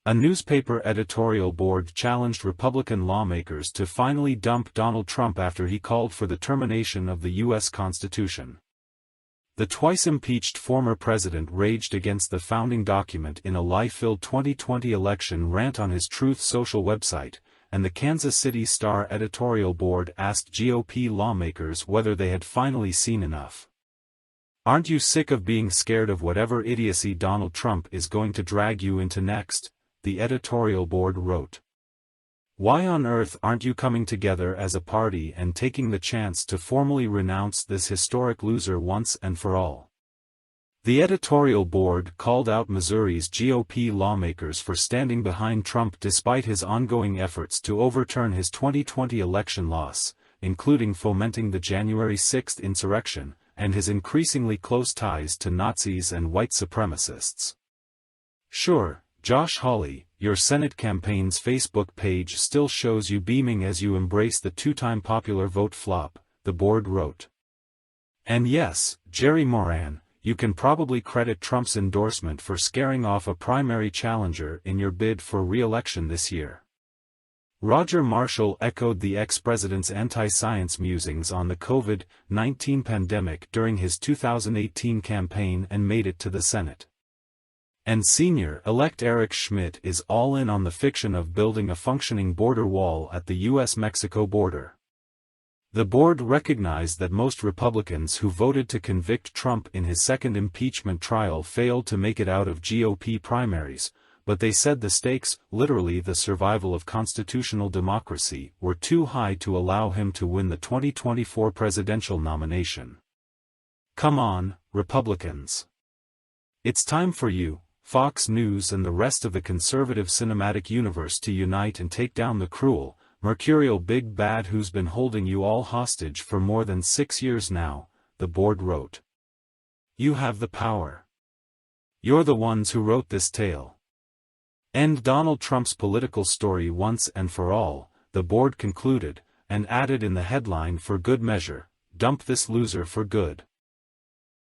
A newspaper editorial board challenged Republican lawmakers to finally dump Donald Trump after he called for the termination of the U.S. Constitution. The twice-impeached former president raged against the founding document in a lie-filled 2020 election rant on his Truth Social website, and the Kansas City Star editorial board asked GOP lawmakers whether they had finally seen enough. "Aren't you sick of being scared of whatever idiocy Donald Trump is going to drag you into next?" the editorial board wrote. "Why on earth aren't you coming together as a party and taking the chance to formally renounce this historic loser once and for all?" The editorial board called out Missouri's GOP lawmakers for standing behind Trump despite his ongoing efforts to overturn his 2020 election loss, including fomenting the January 6 insurrection, and his increasingly close ties to Nazis and white supremacists. "Sure, Josh Hawley, your Senate campaign's Facebook page still shows you beaming as you embrace the two-time popular vote flop," the board wrote. "And yes, Jerry Moran, you can probably credit Trump's endorsement for scaring off a primary challenger in your bid for re-election this year." Roger Marshall echoed the ex-president's anti-science musings on the COVID-19 pandemic during his 2018 campaign and made it to the Senate. And Senior-elect Eric Schmidt is all in on the fiction of building a functioning border wall at the U.S.-Mexico border. The board recognized that most Republicans who voted to convict Trump in his second impeachment trial failed to make it out of GOP primaries, but they said the stakes, literally the survival of constitutional democracy, were too high to allow him to win the 2024 presidential nomination. Come on, Republicans. It's time for you, Fox News and the rest of the conservative cinematic universe to unite and take down the cruel, mercurial big bad who's been holding you all hostage for more than 6 years now, the board wrote. You have the power. You're the ones who wrote this tale. End Donald Trump's political story once and for all, the board concluded, and added in the headline for good measure, dump this loser for good.